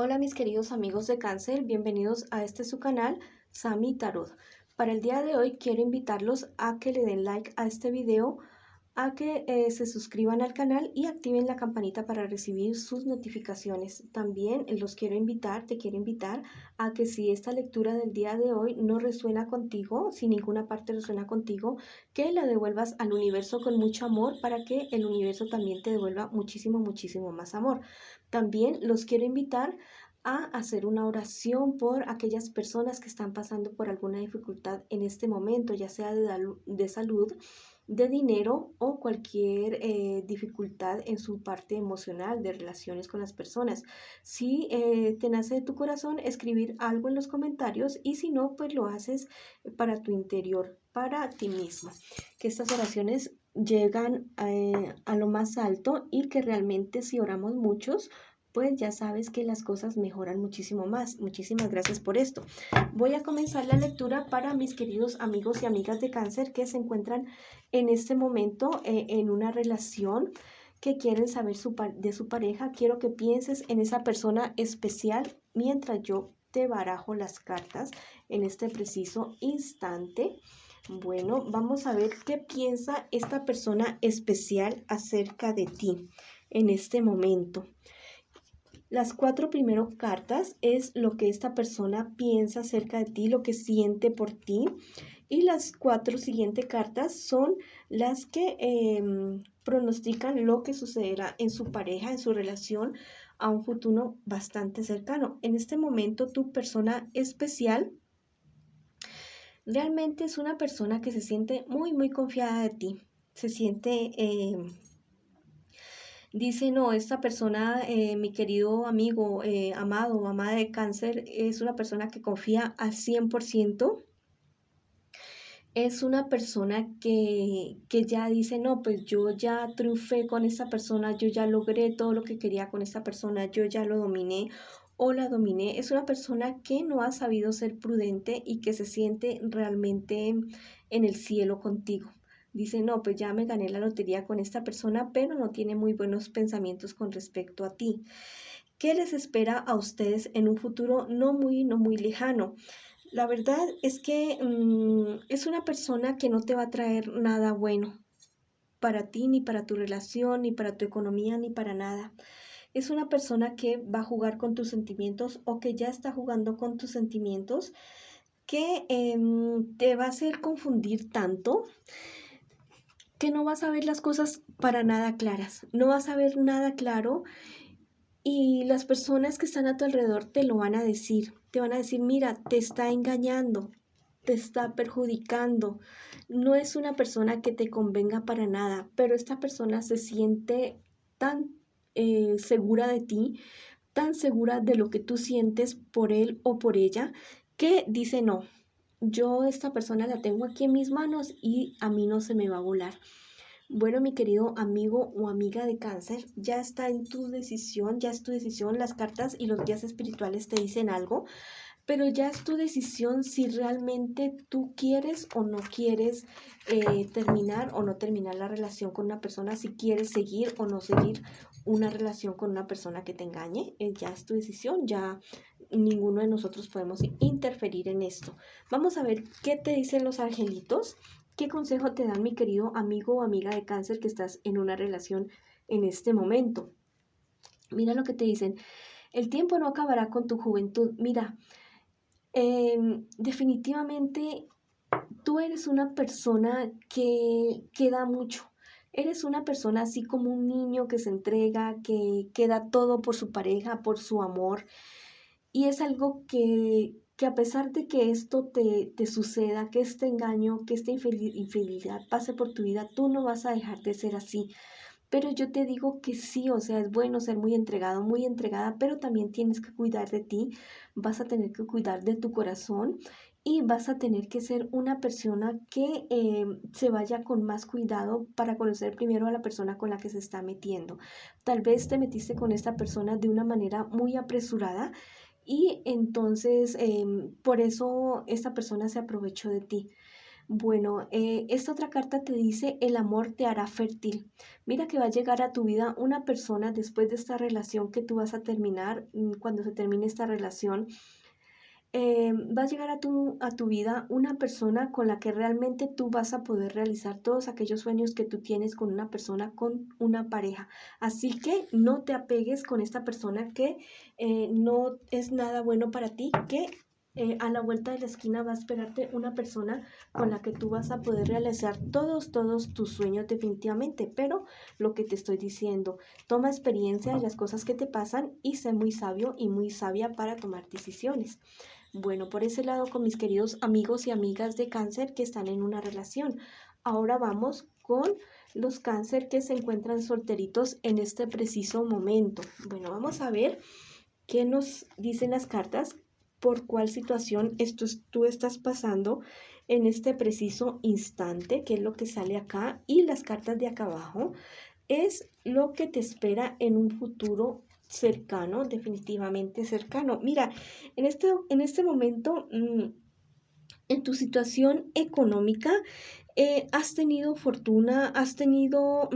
Hola mis queridos amigos de Cáncer, bienvenidos a este su canal Sami Tarot. Para el día de hoy quiero invitarlos a que le den like a este video, a que se suscriban al canal y activen la campanita para recibir sus notificaciones. También te quiero invitar a que si esta lectura del día de hoy no resuena contigo, si ninguna parte resuena contigo, que la devuelvas al universo con mucho amor para que el universo también te devuelva muchísimo más amor. También los quiero invitar a hacer una oración por aquellas personas que están pasando por alguna dificultad en este momento, ya sea de salud, de dinero o cualquier dificultad en su parte emocional, de relaciones con las personas. Si te nace de tu corazón, escribir algo en los comentarios, y si no, pues lo haces para tu interior, para ti mismo. Que estas oraciones llegan a lo más alto y que realmente si oramos muchos, pues ya sabes que las cosas mejoran muchísimo más. Muchísimas gracias por esto. Voy a comenzar la lectura para mis queridos amigos y amigas de Cáncer que se encuentran en este momento en una relación, que quieren saber de su pareja. Quiero que pienses en esa persona especial mientras yo te barajo las cartas en este preciso instante. Bueno, vamos a ver qué piensa esta persona especial acerca de ti en este momento. Las 4 primeras cartas es lo que esta persona piensa acerca de ti, lo que siente por ti. Y las 4 siguientes cartas son las que pronostican lo que sucederá en su pareja, en su relación, a un futuro bastante cercano. En este momento, tu persona especial realmente es una persona que se siente muy confiada de ti. Se siente... Dice, no, esta persona, mi querido amigo, amado o amada de Cáncer, es una persona que confía al 100%. Es una persona que ya dice, no, pues yo ya triunfé con esta persona, yo ya logré todo lo que quería con esta persona, yo ya lo dominé o la dominé. Es una persona que no ha sabido ser prudente y que se siente realmente en el cielo contigo. Dice, no, pues ya me gané la lotería con esta persona, pero no tiene muy buenos pensamientos con respecto a ti. ¿Qué les espera a ustedes en un futuro no muy lejano? La verdad es que es una persona que no te va a traer nada bueno para ti, ni para tu relación, ni para tu economía, ni para nada. Es una persona que va a jugar con tus sentimientos, o que ya está jugando con tus sentimientos, que te va a hacer confundir tanto que no vas a ver las cosas para nada claras, no vas a ver nada claro. Y las personas que están a tu alrededor te lo van a decir, te van a decir, mira, te está engañando, te está perjudicando, no es una persona que te convenga para nada, pero esta persona se siente tan segura de ti, tan segura de lo que tú sientes por él o por ella, que dice, no, yo esta persona la tengo aquí en mis manos y a mí no se me va a volar. Bueno, mi querido amigo o amiga de Cáncer, ya está en tu decisión, ya es tu decisión. Las cartas y los guías espirituales te dicen algo, pero ya es tu decisión si realmente tú quieres o no quieres terminar o no terminar la relación con una persona, si quieres seguir o no seguir una relación con una persona que te engañe. Ya es tu decisión, ya ninguno de nosotros podemos interferir en esto. Vamos a ver qué te dicen los angelitos. ¿Qué consejo te dan, mi querido amigo o amiga de Cáncer, que estás en una relación en este momento? Mira lo que te dicen. El tiempo no acabará con tu juventud. Mira, definitivamente tú eres una persona que da mucho. Eres una persona así como un niño que se entrega, que da todo por su pareja, por su amor. Y es algo que a pesar de que esto te suceda, que este engaño, que esta infidelidad pase por tu vida, tú no vas a dejar de ser así. Pero yo te digo que sí, o sea, es bueno ser muy entregado, muy entregada, pero también tienes que cuidar de ti, vas a tener que cuidar de tu corazón, y vas a tener que ser una persona que se vaya con más cuidado para conocer primero a la persona con la que se está metiendo. Tal vez te metiste con esta persona de una manera muy apresurada, y entonces por eso esta persona se aprovechó de ti. Bueno, esta otra carta te dice el amor te hará fértil. Mira que va a llegar a tu vida una persona después de esta relación que tú vas a terminar, cuando se termine esta relación. Va a llegar a tu vida una persona con la que realmente tú vas a poder realizar todos aquellos sueños que tú tienes con una persona, con una pareja. Así que no te apegues con esta persona que no es nada bueno para ti, que a la vuelta de la esquina va a esperarte una persona con la que tú vas a poder realizar todos tus sueños definitivamente. Pero lo que te estoy diciendo, toma experiencia de las cosas que te pasan y sé muy sabio y muy sabia para tomar decisiones. Bueno, por ese lado con mis queridos amigos y amigas de cáncer que están en una relación. Ahora vamos con los cáncer que se encuentran solteritos en este preciso momento. Bueno, vamos a ver qué nos dicen las cartas, por cuál situación tú estás pasando en este preciso instante, qué es lo que sale acá, y las cartas de acá abajo es lo que te espera en un futuro cercano, definitivamente cercano. Mira, en este momento, en tu situación económica, has tenido fortuna, has tenido,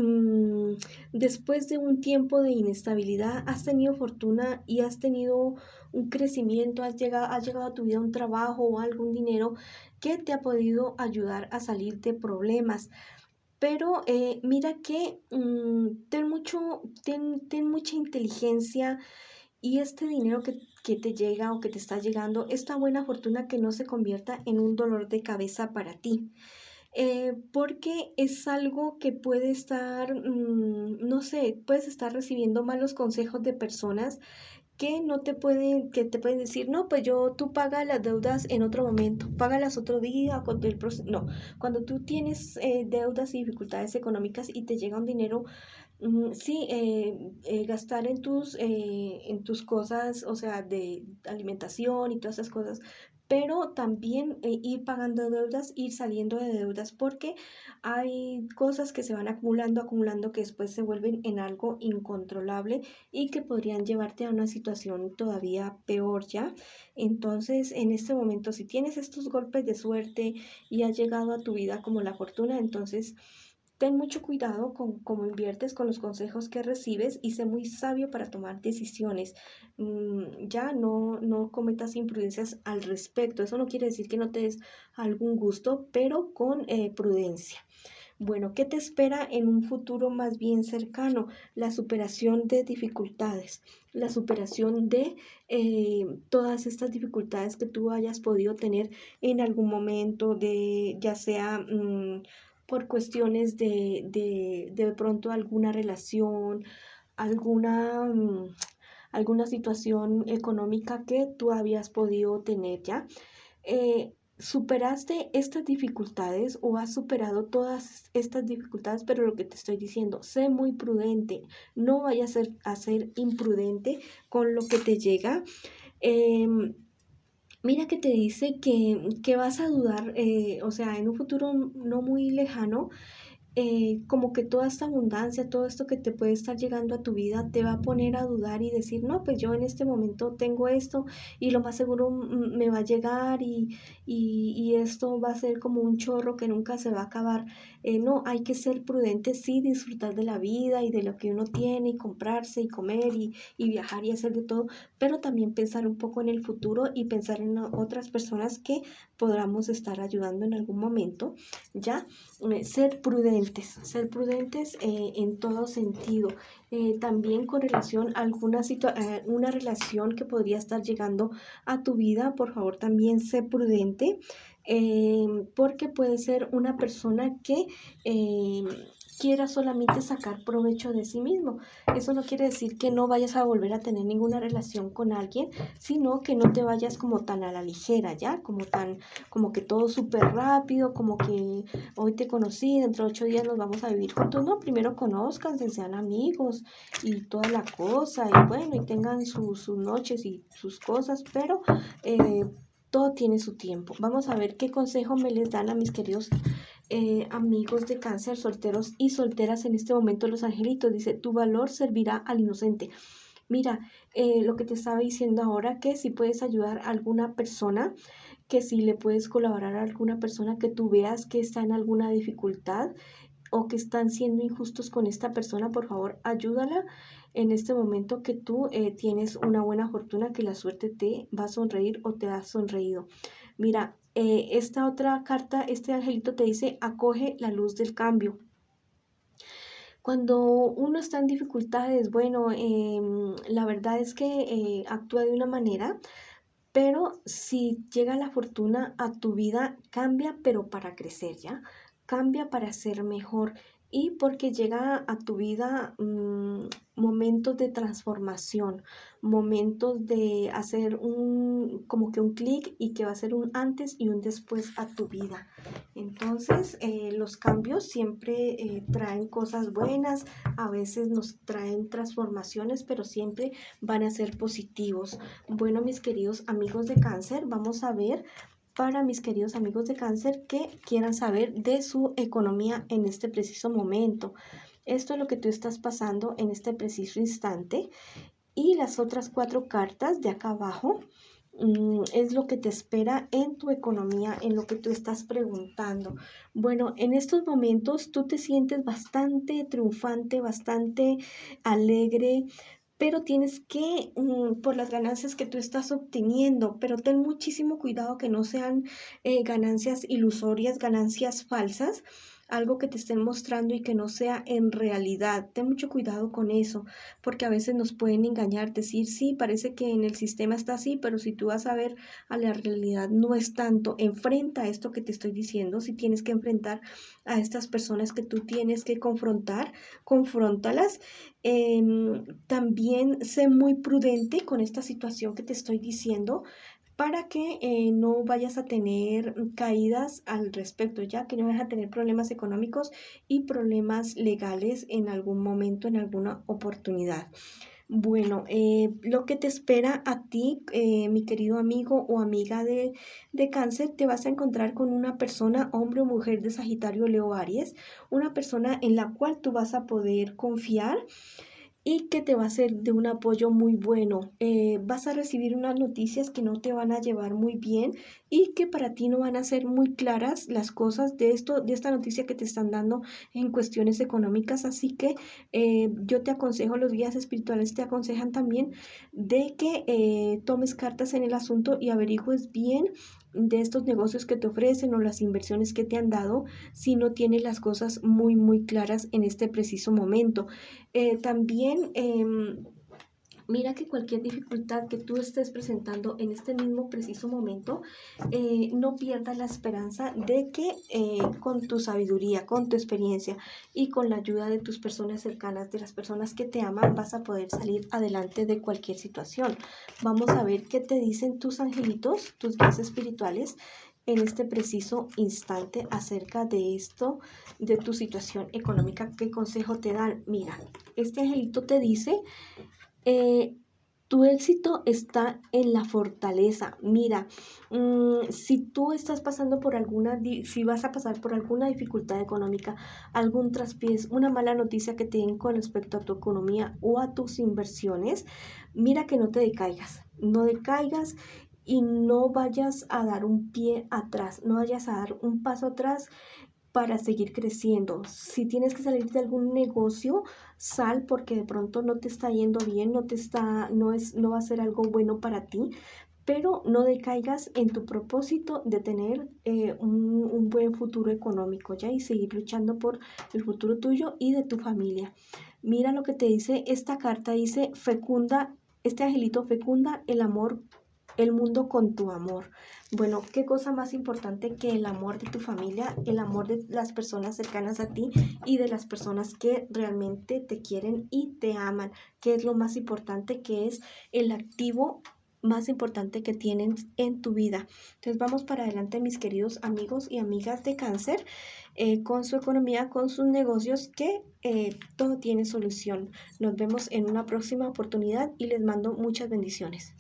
después de un tiempo de inestabilidad, has tenido fortuna y has tenido un crecimiento, has llegado a tu vida un trabajo o algún dinero que te ha podido ayudar a salir de problemas. Pero mira que ten mucha inteligencia y este dinero que te llega o que te está llegando, esta buena fortuna que no se convierta en un dolor de cabeza para ti. Porque es algo que puede estar, no sé, puedes estar recibiendo malos consejos de personas que te pueden decir, no, pues tú pagas las deudas en otro momento, págalas otro día, no, cuando tú tienes deudas y dificultades económicas y te llega un dinero, sí, gastar en tus cosas, o sea, de alimentación y todas esas cosas, pero también ir pagando deudas, ir saliendo de deudas, porque hay cosas que se van acumulando, que después se vuelven en algo incontrolable y que podrían llevarte a una situación todavía peor ya. Entonces, en este momento, si tienes estos golpes de suerte y ha llegado a tu vida como la fortuna, entonces ten mucho cuidado con cómo inviertes, con los consejos que recibes y sé muy sabio para tomar decisiones. Ya no cometas imprudencias al respecto. Eso no quiere decir que no te des algún gusto, pero con prudencia. Bueno, ¿qué te espera en un futuro más bien cercano? La superación de dificultades, la superación de todas estas dificultades que tú hayas podido tener en algún momento, de ya sea por cuestiones de pronto alguna relación, alguna, alguna situación económica que tú habías podido tener ya. ¿Superaste estas dificultades o has superado todas estas dificultades? Pero lo que te estoy diciendo, sé muy prudente, no vayas a ser imprudente con lo que te llega. Em, Mira que te dice que vas a dudar, o sea, en un futuro no muy lejano, como que toda esta abundancia, todo esto que te puede estar llegando a tu vida, te va a poner a dudar y decir, no, pues yo en este momento tengo esto y lo más seguro me va a llegar y esto va a ser como un chorro que nunca se va a acabar. No, hay que ser prudente, sí, disfrutar de la vida y de lo que uno tiene y comprarse y comer y viajar y hacer de todo, pero también pensar un poco en el futuro y pensar en otras personas que podamos estar ayudando en algún momento, ¿ya? Ser prudentes en todo sentido. También con relación a una relación que podría estar llegando a tu vida, por favor también sé prudente, porque puede ser una persona que quiera solamente sacar provecho de sí mismo. Eso no quiere decir que no vayas a volver a tener ninguna relación con alguien, sino que no te vayas como tan a la ligera, ¿ya? Como que todo súper rápido, como que hoy te conocí, dentro de 8 días nos vamos a vivir juntos. No, primero conózcanse, sean amigos y toda la cosa, y bueno, y tengan sus noches y sus cosas, pero todo tiene su tiempo. Vamos a ver qué consejo me les dan a mis queridos amigos de cáncer, solteros y solteras en este momento. Los angelitos dice, tu valor servirá al inocente. Mira, lo que te estaba diciendo ahora, que si puedes ayudar a alguna persona, que si le puedes colaborar a alguna persona que tú veas que está en alguna dificultad o que están siendo injustos con esta persona, por favor, ayúdala en este momento que tú tienes una buena fortuna, que la suerte te va a sonreír o te ha sonreído. Mira, esta otra carta, este angelito te dice, acoge la luz del cambio. Cuando uno está en dificultades, bueno, la verdad es que actúa de una manera, pero si llega la fortuna a tu vida, cambia, pero para crecer, ¿ya? Cambia para ser mejor y porque llega a tu vida momentos de transformación, momentos de hacer como que un clic y que va a ser un antes y un después a tu vida. Entonces, los cambios siempre traen cosas buenas, a veces nos traen transformaciones, pero siempre van a ser positivos. Bueno, mis queridos amigos de cáncer, vamos a ver para mis queridos amigos de cáncer que quieran saber de su economía en este preciso momento. Esto es lo que tú estás pasando en este preciso instante. Y las otras 4 cartas de acá abajo es lo que te espera en tu economía, en lo que tú estás preguntando. Bueno, en estos momentos tú te sientes bastante triunfante, bastante alegre, pero tienes que, por las ganancias que tú estás obteniendo, pero ten muchísimo cuidado que no sean ganancias ilusorias, ganancias falsas, algo que te estén mostrando y que no sea en realidad. Ten mucho cuidado con eso, porque a veces nos pueden engañar, decir, sí, parece que en el sistema está así, pero si tú vas a ver a la realidad, no es tanto. Enfrenta esto que te estoy diciendo, si tienes que enfrentar a estas personas que tú tienes que confrontar, confróntalas. También sé muy prudente con esta situación que te estoy diciendo para que no vayas a tener caídas al respecto, ya que no vas a tener problemas económicos y problemas legales en algún momento, en alguna oportunidad. Bueno, lo que te espera a ti, mi querido amigo o amiga de cáncer, te vas a encontrar con una persona, hombre o mujer de Sagitario, Leo, Aries, una persona en la cual tú vas a poder confiar y que te va a ser de un apoyo muy bueno. Vas a recibir unas noticias que no te van a llevar muy bien y que para ti no van a ser muy claras las cosas de esto, de esta noticia que te están dando en cuestiones económicas. Así que yo te aconsejo, los guías espirituales te aconsejan también de que tomes cartas en el asunto y averigües bien de estos negocios que te ofrecen o las inversiones que te han dado si no tienes las cosas muy, muy claras en este preciso momento. También mira que cualquier dificultad que tú estés presentando en este mismo preciso momento, no pierdas la esperanza de que con tu sabiduría, con tu experiencia y con la ayuda de tus personas cercanas, de las personas que te aman, vas a poder salir adelante de cualquier situación. Vamos a ver qué te dicen tus angelitos, tus guías espirituales en este preciso instante acerca de esto, de tu situación económica. ¿Qué consejo te dan? Mira, este angelito te dice, eh, tu éxito está en la fortaleza. Mira, si tú estás pasando por si vas a pasar por alguna dificultad económica, algún traspiés, una mala noticia que te den con respecto a tu economía o a tus inversiones, mira que no te decaigas, no decaigas y no vayas a dar un pie atrás, no vayas a dar un paso atrás para seguir creciendo. Si tienes que salir de algún negocio, sal porque de pronto no te está yendo bien, no va a ser algo bueno para ti, pero no decaigas en tu propósito de tener un buen futuro económico, ¿ya? Y seguir luchando por el futuro tuyo y de tu familia. Mira lo que te dice esta carta, dice, fecunda, este angelito fecunda el amor, el mundo con tu amor. Bueno, ¿qué cosa más importante que el amor de tu familia, el amor de las personas cercanas a ti y de las personas que realmente te quieren y te aman? ¿Qué es lo más importante? Que es el activo más importante que tienen en tu vida. Entonces vamos para adelante, mis queridos amigos y amigas de cáncer, con su economía, con sus negocios, que todo tiene solución. Nos vemos en una próxima oportunidad y les mando muchas bendiciones.